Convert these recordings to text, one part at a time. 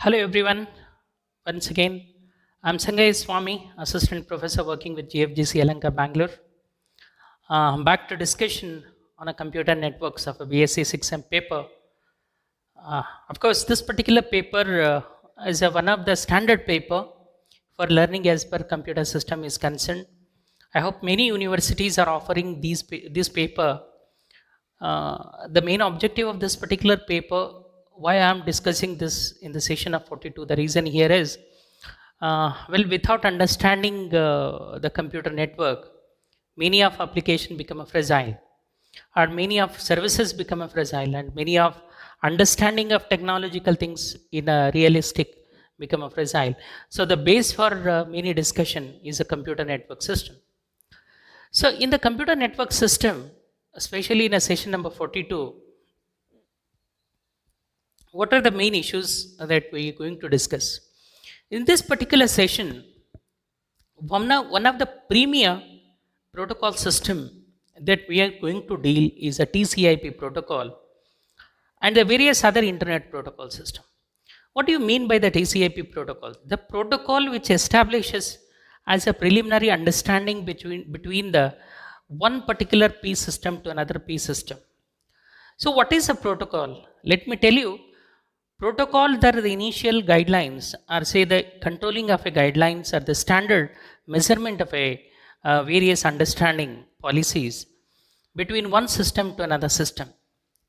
Hello everyone. Once again, I'm Sanjay Swami, Assistant Professor working with GFGC Alanka, Bangalore. Back to discussion on a computer networks of a BSc 6M paper. Of course, this particular paper is one of the standard paper for learning as per computer system is concerned. I hope many universities are offering this paper. The main objective of this particular paper, why I am discussing this in the session of 42, the reason here is, without understanding the computer network, many of application become a fragile, or many of services become a fragile, and many of understanding of technological things in a realistic become a fragile. So the base for many discussion is a computer network system. So in the computer network system, especially in a session number 42, what are the main issues that we are going to discuss? In this particular session, one of the premier protocol system that we are going to deal is a TCP protocol and the various other internet protocol system. What do you mean by the TCP protocol? The protocol which establishes as a preliminary understanding between the one particular P system to another P system. So what is a protocol? Let me tell you, protocols are the initial guidelines, or say the controlling of a guidelines, or the standard measurement of a various understanding policies between one system to another system.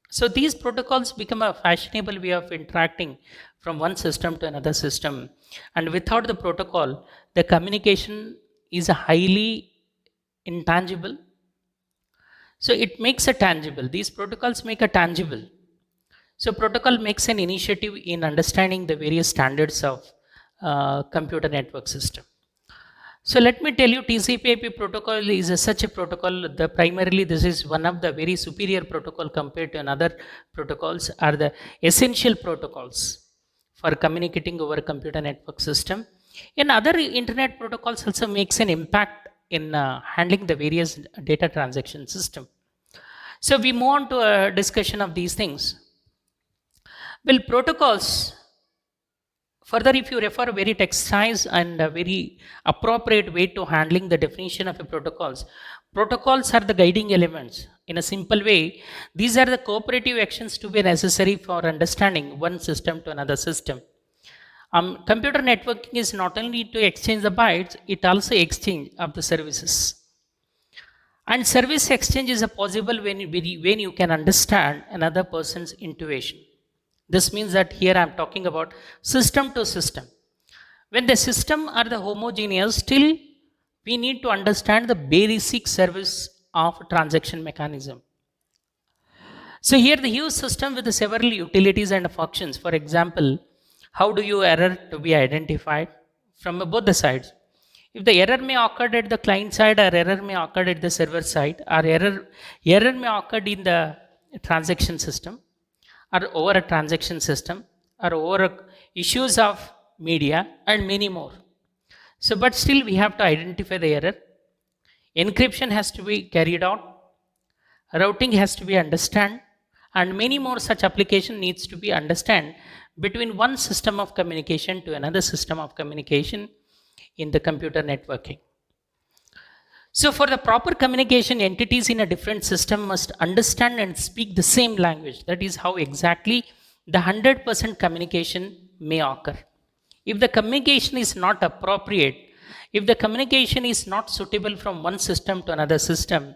So these protocols become a fashionable way of interacting from one system to another system. And without the protocol, the communication is a highly intangible. So it makes a tangible. These protocols make a tangible. So protocol makes an initiative in understanding the various standards of computer network system. So let me tell you, TCP/IP protocol is such a protocol. Primarily, this is one of the very superior protocol compared to another protocols. Are the essential protocols for communicating over a computer network system. In other internet protocols, also makes an impact in handling the various data transaction system. So we move on to a discussion of these things. Well, protocols. Further, if you refer very textile and a very appropriate way to handling the definition of a protocols, protocols are the guiding elements. In a simple way, these are the cooperative actions to be necessary for understanding one system to another system. Computer networking is not only to exchange the bytes, it also exchange of the services. And service exchange is possible when you can understand another person's intuition. This means that here I am talking about system to system. When the system are the homogeneous, still we need to understand the basic service of transaction mechanism. So here the huge system with the several utilities and functions. For example, how do you error to be identified from both the sides? If the error may occur at the client side, or error may occur at the server side, or error may occur in the transaction system, or over a transaction system, or over issues of media, and many more. So, but still we have to identify the error. Encryption has to be carried out. Routing has to be understand, and many more such application needs to be understand between one system of communication to another system of communication in the computer networking. So for the proper communication, entities in a different system must understand and speak the same language. That is how exactly the 100% communication may occur. If the communication is not appropriate, if the communication is not suitable from one system to another system,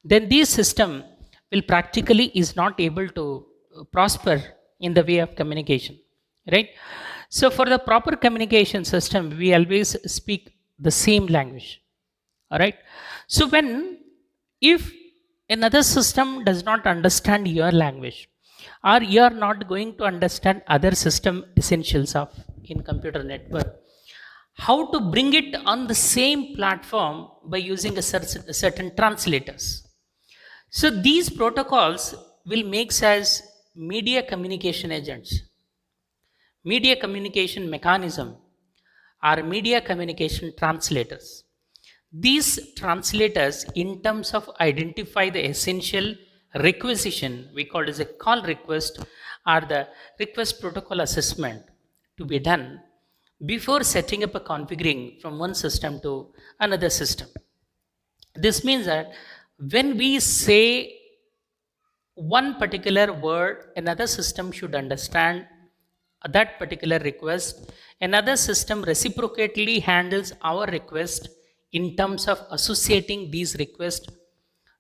then this system will practically is not able to prosper in the way of communication, right? So for the proper communication system, we always speak the same language. All right. So if another system does not understand your language, or you are not going to understand other system essentials of in computer network, how to bring it on the same platform by using a certain translators. So these protocols will make as media communication agents, media communication mechanism, or media communication translators. These translators, in terms of identify the essential requisition, we call it as a call request, or the request protocol assessment, to be done before setting up a configuring from one system to another system. This means that when we say one particular word, another system should understand that particular request. Another system reciprocately handles our request in terms of associating these requests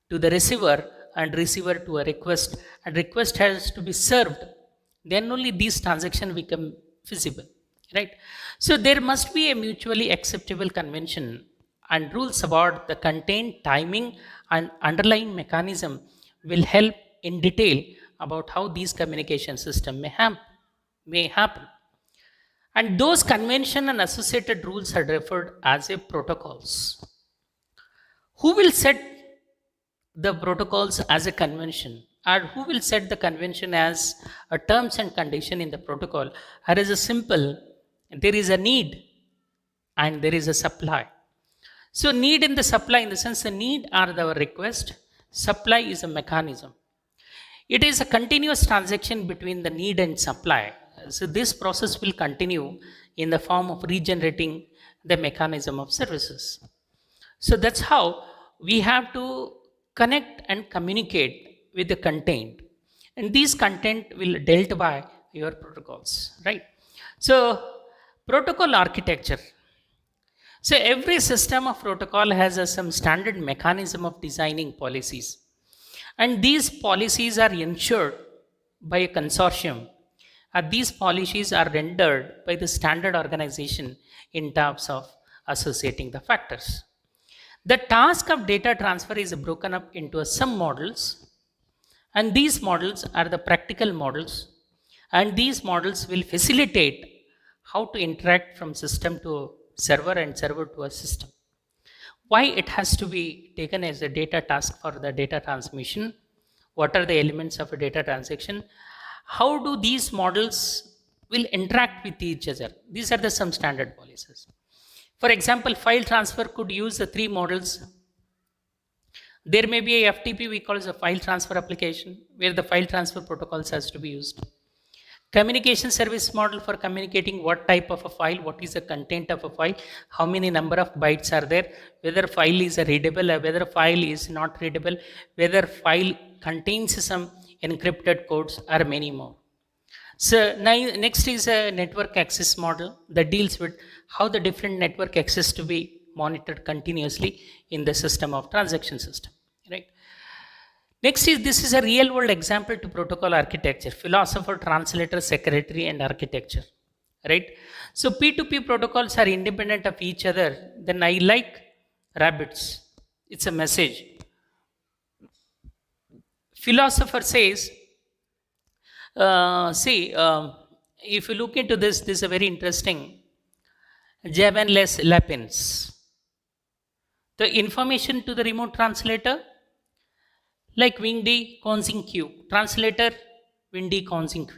to the receiver and receiver to a request, and request has to be served. Then only these transactions become feasible, right? So there must be a mutually acceptable convention and rules about the content, timing, and underlying mechanism will help in detail about how these communication system may happen. And those convention and associated rules are referred as a protocols. Who will set the protocols as a convention, or who will set the convention as a terms and condition in the protocol? Or is a simple, there is a need and there is a supply. So need in the supply, in the sense the need are the request, supply is a mechanism. It is a continuous transaction between the need and supply. So this process will continue in the form of regenerating the mechanism of services. So that's how we have to connect and communicate with the content. And these content will dealt by your protocols, right? So protocol architecture. So every system of protocol has some standard mechanism of designing policies. And these policies are ensured by a consortium. And these policies are rendered by the standard organization in terms of associating the factors. The task of data transfer is broken up into some models, and these models are the practical models, and these models will facilitate how to interact from system to server and server to a system. Why it has to be taken as a data task for the data transmission? What are the elements of a data transaction? How do these models will interact with each other? These are the some standard policies. For example, file transfer could use the three models. There may be a FTP we call as a file transfer application, where the file transfer protocols has to be used. Communication service model for communicating what type of a file, what is the content of a file, how many number of bytes are there, whether file is readable or whether file is not readable, whether file contains some encrypted codes, or many more. So next is a network access model that deals with how the different network access to be monitored continuously in the system of transaction system, right? Next is, this is a real world example to protocol architecture, philosopher, translator, secretary, and architecture, right? So P2P protocols are independent of each other. Then I like rabbits. It's a message. Philosopher says, if you look into this, this is a very interesting. Javanless Lapins. The information to the remote translator, like Windy Consing translator, Windy Consing.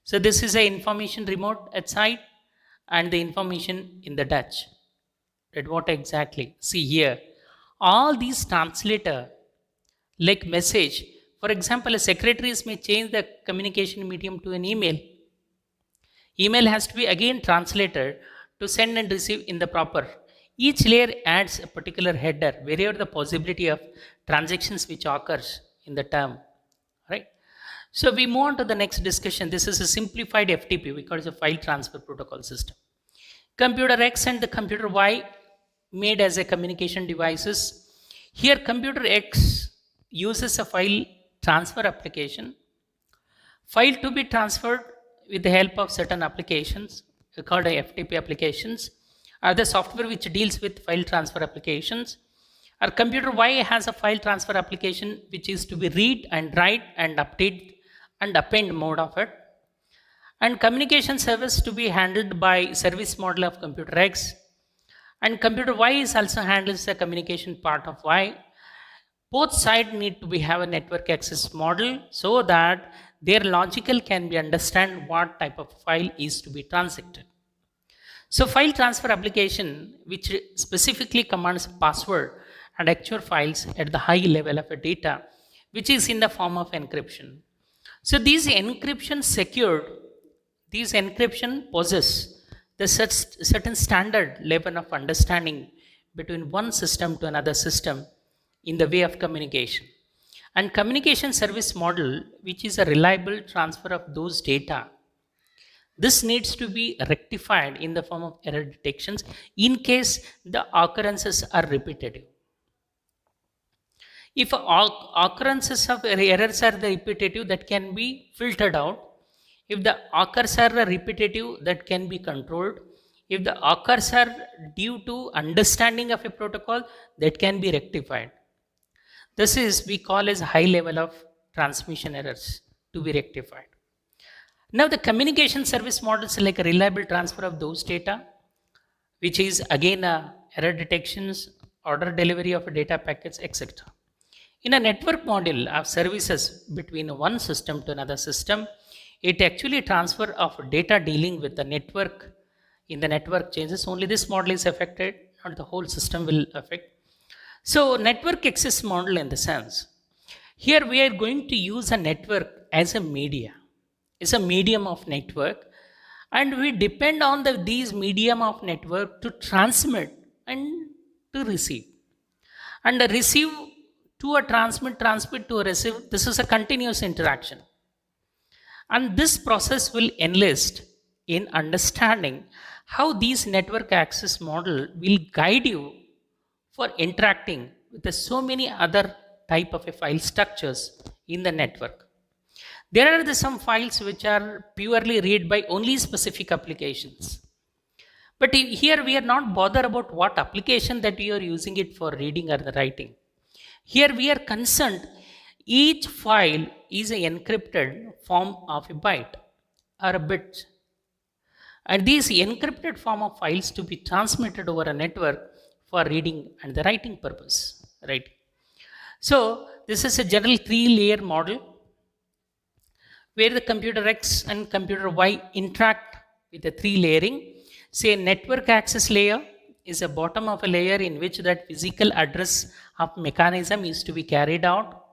So this is a information remote at side and the information in the Dutch. Right, what exactly? See here, all these translator like message. For example, a secretaries may change the communication medium to an email. Email has to be again translated to send and receive in the proper. Each layer adds a particular header wherever the possibility of transactions which occurs in the term, right? So we move on to the next discussion. This is a simplified FTP, we call it a file transfer protocol system. Computer X and the computer Y made as a communication devices. Here computer X uses a file transfer application. File to be transferred with the help of certain applications called FTP applications, are the software which deals with file transfer applications. Our computer Y has a file transfer application which is to be read and write and update and append mode of it. And communication service to be handled by service model of computer X. And computer Y is also handles the communication part of Y. Both sides need to be have a network access model so that their logical can be understand what type of file is to be transacted. So file transfer application which specifically commands password and actual files at the high level of a data which is in the form of encryption. So these encryption secured these encryption possess the certain standard level of understanding between one system to another system in the way of communication. And communication service model, which is a reliable transfer of those data, this needs to be rectified in the form of error detections in case the occurrences are repetitive. If occurrences of errors are the repetitive, that can be filtered out. If the occurs are repetitive, that can be controlled. If the occurs are due to understanding of a protocol, that can be rectified. This is we call as high level of transmission errors to be rectified. Now the communication service models like a reliable transfer of those data, which is again error detections, order delivery of data packets, etc. In a network model of services between one system to another system, it actually transfer of data dealing with the network. In the network changes, only this model is affected, not the whole system will affect. So network access model in the sense, here we are going to use a network as a media. It's a medium of network, and we depend on these medium of network to transmit and to receive. And the receive to a transmit to a receive, this is a continuous interaction. And this process will enlist in understanding how these network access model will guide you for interacting with so many other type of a file structures in the network. There are some files which are purely read by only specific applications. But here we are not bothered about what application that you are using it for reading or the writing. Here we are concerned each file is an encrypted form of a byte or a bit. And these encrypted form of files to be transmitted over a network for reading and the writing purpose, right? So this is a general 3-layer model where the computer X and computer Y interact with the 3 layering. Say network access layer is a bottom of a layer in which that physical address of mechanism is to be carried out,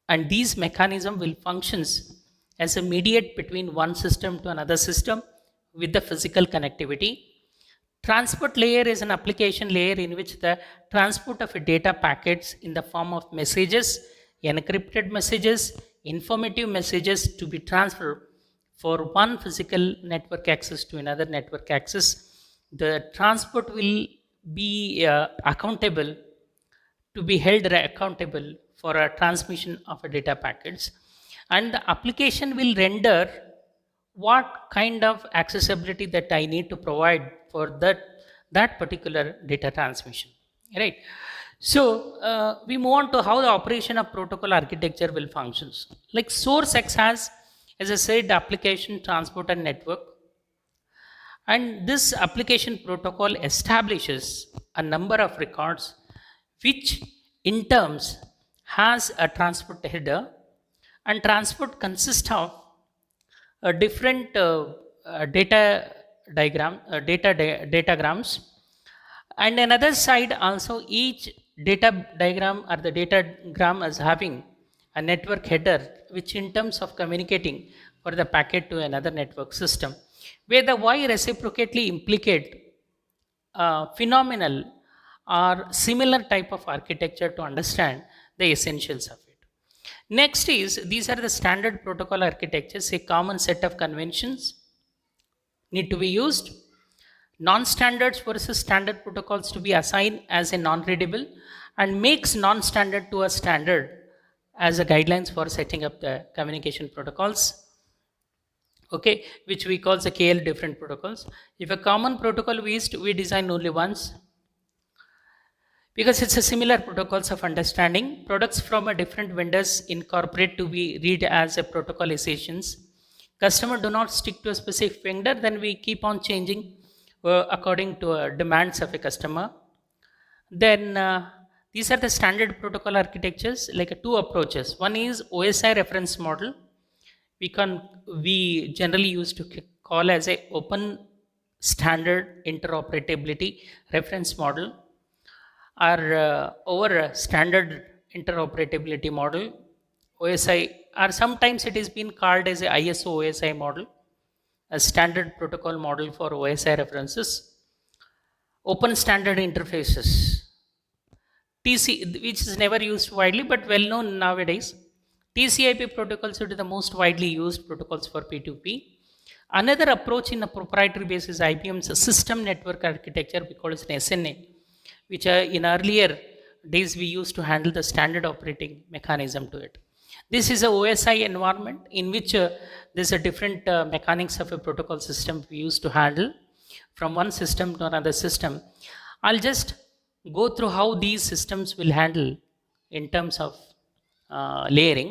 and these mechanism will functions as a mediate between one system to another system with the physical connectivity. Transport layer is an application layer in which the transport of data packets in the form of messages, encrypted messages, informative messages to be transferred for one physical network access to another network access. The transport will be accountable, to be held accountable for a transmission of a data packets, and the application will render what kind of accessibility that I need to provide for that particular data transmission, right? So we move on to how the operation of protocol architecture will functions. Like source X has, as I said, application, transport, and network. And this application protocol establishes a number of records which in terms has a transport header, and transport consists of a different data datagrams, and another side also each data diagram or the datagram is having a network header which in terms of communicating for the packet to another network system, where the Y reciprocately implicate phenomenal or similar type of architecture to understand the essentials of it. Next is, these are the standard protocol architectures, a common set of conventions need to be used. Non-standards versus standard protocols to be assigned as a non-readable, and makes non-standard to a standard as a guidelines for setting up the communication protocols, okay, which we call the KL different protocols. If a common protocol we used, we design only once, because it's a similar protocols of understanding. Products from a different vendors incorporate to be read as a protocolizations. Customer do not stick to a specific vendor, then we keep on changing according to demands of a customer. Then these are the standard protocol architectures, like two approaches. One is OSI reference model. We generally used to call as a open standard interoperability reference model, or over a standard interoperability model, OSI, or sometimes it is been called as a ISO OSI model. a standard protocol model for OSI references. Open standard interfaces, TC, which is never used widely but well known nowadays. TCP protocols are the most widely used protocols for P2P. Another approach in a proprietary basis IBM's system network architecture, we call it an SNA, which in earlier days we used to handle the standard operating mechanism to it. This is a OSI environment in which there's a different mechanics of a protocol system we used to handle from one system to another system. I'll just go through how these systems will handle in terms of layering.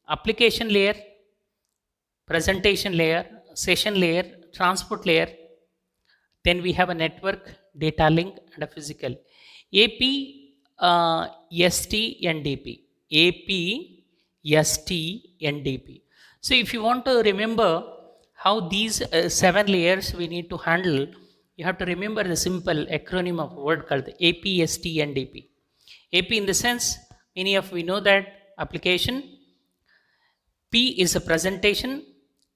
Application layer, presentation layer, session layer, transport layer. Then we have a network, data link, and a physical. AP, ST, NDP. AP, ST, NDP. So if you want to remember how these 7 layers we need to handle, you have to remember the simple acronym of a word called AP, ST, NDP. AP in the sense, many of we know that application. P is a presentation.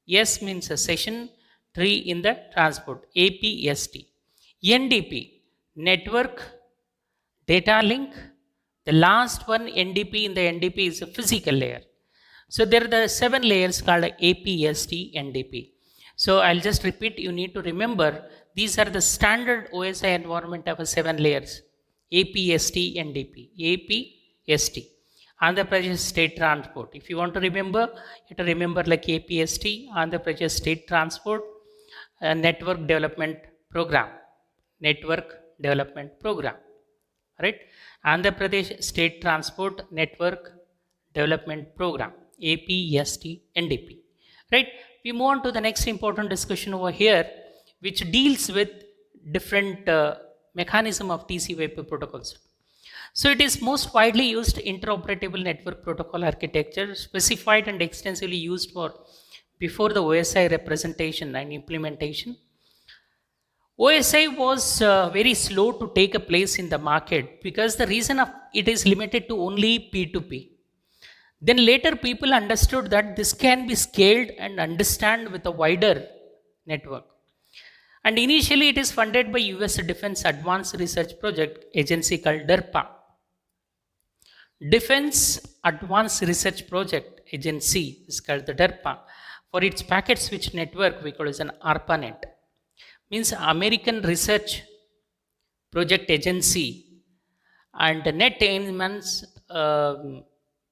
S means a session. 3 in the transport. APST. NDP, network, data link. The last one, NDP, in the NDP is a physical layer. So there are the 7 layers called APST, NDP. So I'll just repeat, you need to remember these are the standard OSI environment of 7 layers. APST, NDP. APST. Andhra Pradesh State Transport. If you want to remember, you have to remember like APST, Andhra Pradesh State Transport Network Development Program. Network Development Program. Right? Andhra Pradesh State Transport Network Development Program. APST, NDP. Right? We move on to the next important discussion over here, which deals with different mechanism of TCP/IP protocols. So it is most widely used interoperable network protocol architecture, specified and extensively used for before the OSI representation and implementation. OSI was very slow to take a place in the market because the reason of it is limited to only P2P. Then later people understood that this can be scaled and understand with a wider network. And initially it is funded by US Defense Advanced Research Project Agency called DARPA. Defense Advanced Research Project Agency is called the DARPA. For its packet switch network, we call it an ARPANET. Means American Research Project Agency, and the net means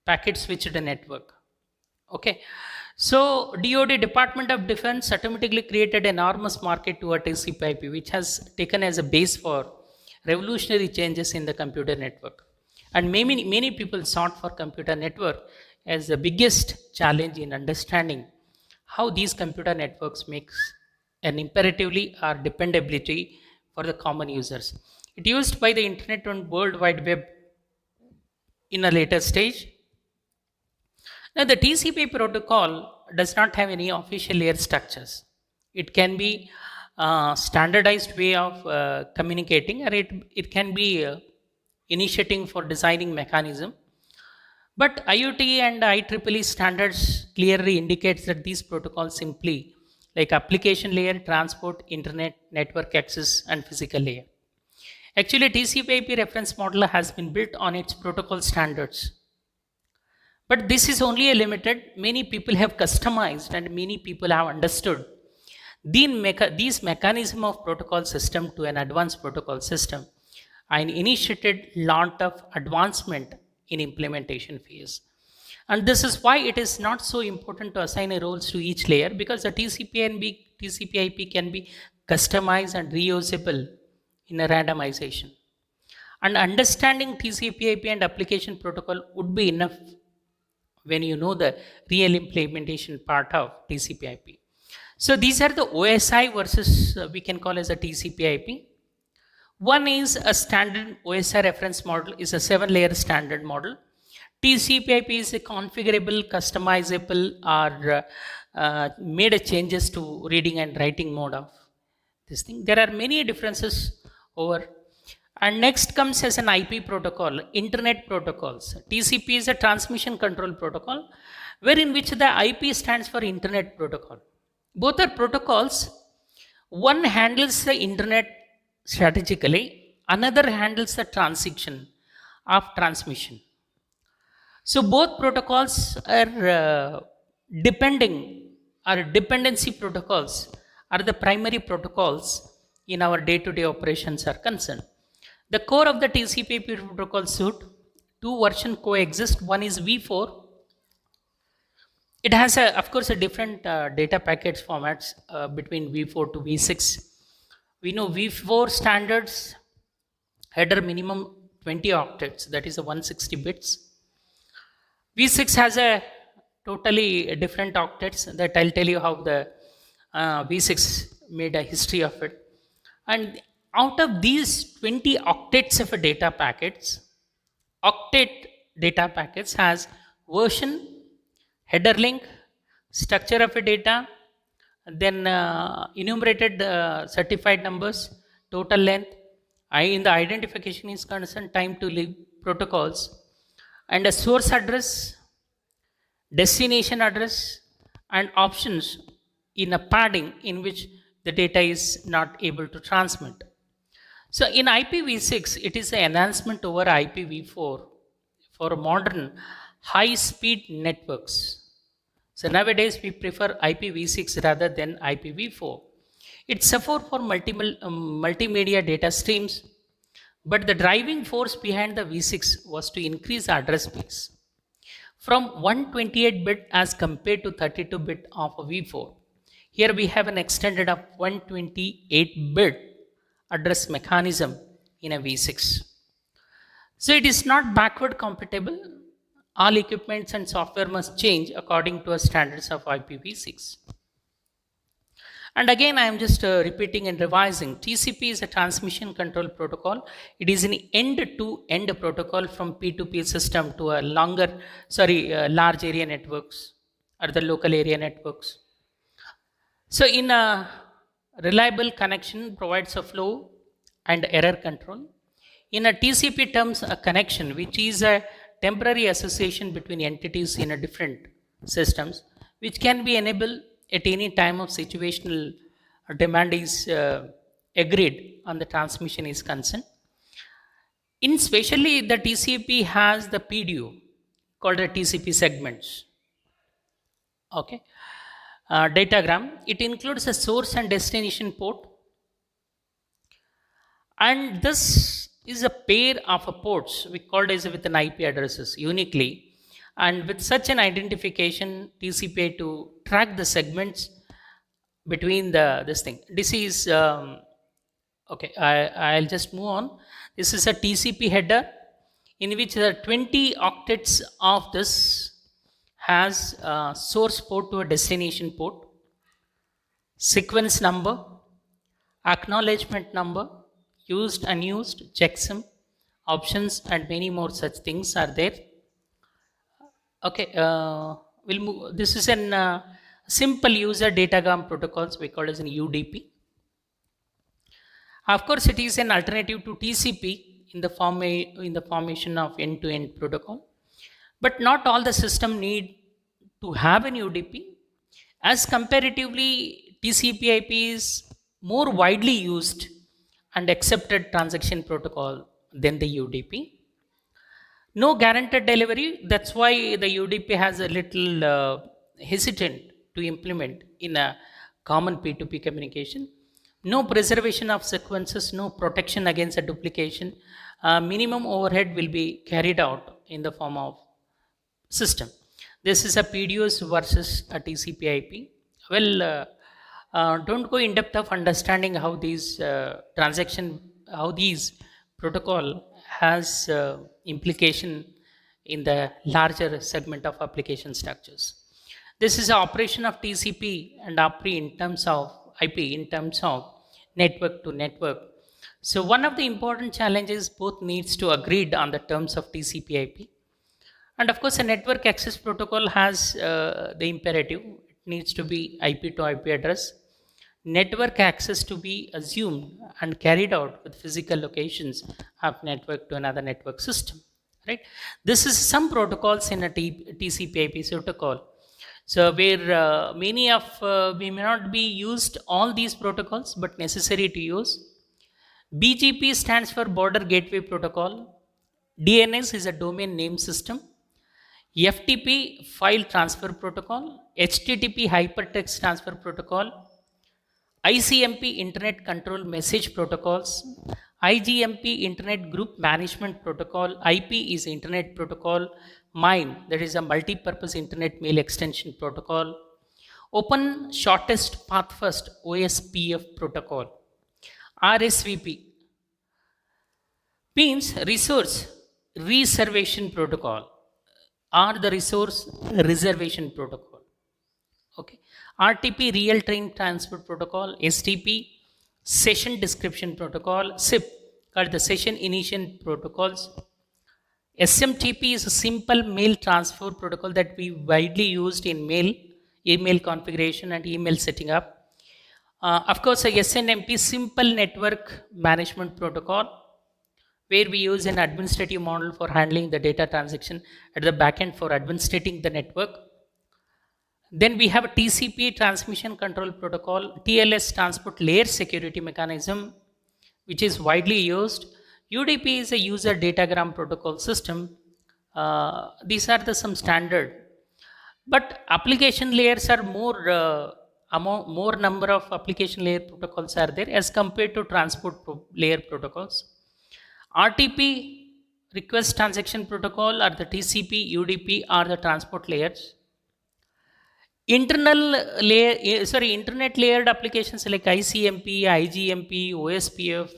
packet switched network. Okay. So DoD, Department of Defense, automatically created an enormous market toward TCP/IP, which has taken as a base for revolutionary changes in the computer network. And many people sought for computer network as the biggest challenge in understanding how these computer networks makes an imperatively or dependability for the common users. It used by the internet and World Wide Web in a later stage. Now the TCP protocol does not have any official layer structures. It can be a standardized way of communicating, or it can be initiating for designing mechanism. But IoT and IEEE standards clearly indicates that these protocols simply like application layer, transport, internet, network access, and physical layer. Actually, TCP/IP reference model has been built on its protocol standards. But this is only a limited, many people have customized and many people have understood these mechanism of protocol system to an advanced protocol system and initiated lot of advancement in implementation phase. And this is why it is not so important to assign a roles to each layer, because the TCP/IP can be customized and reusable in a randomization. And understanding TCP/IP and application protocol would be enough when you know the real implementation part of TCP/IP. So these are the OSI versus we can call as a TCP/IP. One is a standard OSI reference model, is a 7-layer standard model. TCP/IP is a configurable, customizable, or made a changes to reading and writing mode of this thing. There are many differences over. And next comes as an IP protocol, internet protocols. TCP is a transmission control protocol, wherein which the IP stands for internet protocol. Both are protocols. One handles the internet strategically, another handles the transaction of transmission. So both protocols depending are dependency protocols, are the primary protocols in our day-to-day operations are concerned. The core of the TCP/IP protocol suite, two versions coexist. One is V4. It has, of course, a different data packets formats between V4 to V6. We know V4 standards header minimum 20 octets, that is a 160 bits. V6 has a totally different octets that I'll tell you how the V6 made a history of it. And out of these 20 octets of a data packets, octet data packets has version, header link, structure of a data, then enumerated certified numbers, total length, in the identification is concerned, time to live protocols, and a source address, destination address, and options in a padding in which the data is not able to transmit. So in IPv6, it is an enhancement over IPv4 for modern high-speed networks. So nowadays we prefer IPv6 rather than IPv4. It's support for multimedia data streams, but the driving force behind the V6 was to increase the address space from 128-bit as compared to 32-bit of a V4. Here we have an extended of 128-bit address mechanism in a V6. So it is not backward compatible. All equipments and software must change according to the standards of IPv6. And again, I am just repeating and revising. TCP is a transmission control protocol. It is an end-to-end protocol from P2P system to a large area networks or the local area networks. So in a reliable connection provides a flow and error control. In a TCP terms, a connection, which is a temporary association between entities in a different systems, which can be enabled at any time of situational demand is agreed on the transmission is concerned. In especially the TCP has the PDU called the TCP segments. Okay, datagram. It includes a source and destination port, and this is a pair of a ports we called as with an IP addresses uniquely. And with such an identification, TCP to track the segments between this thing. This is okay. I'll just move on. This is a TCP header in which the 20 octets of this has source port to a destination port, sequence number, acknowledgement number, used, unused, checksum, options, and many more such things are there. Okay, we'll move. This is an simple user datagram protocols we call as an UDP. Of course, it is an alternative to TCP in the formation of end-to-end protocol, but not all the system need to have an UDP. As comparatively, TCP/IP is more widely used and accepted transaction protocol than the UDP. No guaranteed delivery. That's why the UDP has a little hesitant to implement in a common P2P communication. No preservation of sequences, no protection against a duplication. Minimum overhead will be carried out in the form of system. This is a PDUs versus a TCP/IP. Well, don't go in depth of understanding how these how these protocol has implication in the larger segment of application structures. This is an operation of TCP and IP in terms of network to network. So one of the important challenges, both needs to agreed on the terms of TCP/IP. And of course, a network access protocol has the imperative, it needs to be IP to IP address. Network access to be assumed and carried out with physical locations of network to another network system. Right? This is some protocols in a TCP/IP protocol. So where many of we may not be used all these protocols, but necessary to use. BGP stands for Border Gateway Protocol. DNS is a domain name system. FTP, File Transfer Protocol. HTTP, Hypertext Transfer Protocol. ICMP, Internet Control Message Protocols. IGMP, Internet Group Management Protocol. IP is Internet Protocol. MIME, that is a Multi-Purpose Internet Mail Extension Protocol. Open Shortest Path First, OSPF Protocol. RSVP means Resource Reservation Protocol, or the Resource Reservation Protocol. Okay. RTP, Real Time Transport Protocol. STP, Session Description Protocol. SIP, called the Session Initiation Protocols. SMTP is a simple mail transfer protocol that we widely used in email configuration and email setting up. Of course, a SNMP, Simple Network Management Protocol, where we use an administrative model for handling the data transaction at the backend for administrating the network. Then we have a TCP, Transmission Control Protocol. TLS, Transport Layer Security Mechanism, which is widely used. UDP is a User Datagram Protocol System. These are some standard. But application layers are more number of application layer protocols are there as compared to transport layer protocols. RTP, Request Transaction Protocol, or the TCP, UDP are the transport layers. Internet layered applications like ICMP, IGMP, OSPF,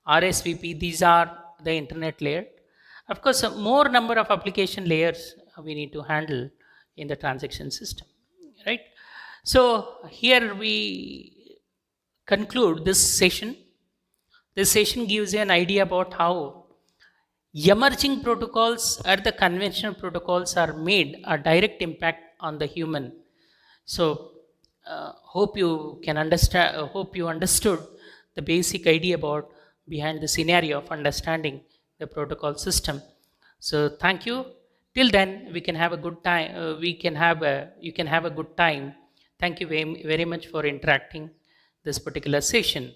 RSVP, these are the internet layer. Of course, more number of application layers we need to handle in the transaction system, right? So here we conclude this session. This session gives you an idea about how emerging protocols or the conventional protocols are made a direct impact on the human. So hope you can understand. Hope you understood the basic idea about behind the scenario of understanding the protocol system. So thank you. Till then, we can have a good time. You can have a good time. Thank you very much for interacting this particular session.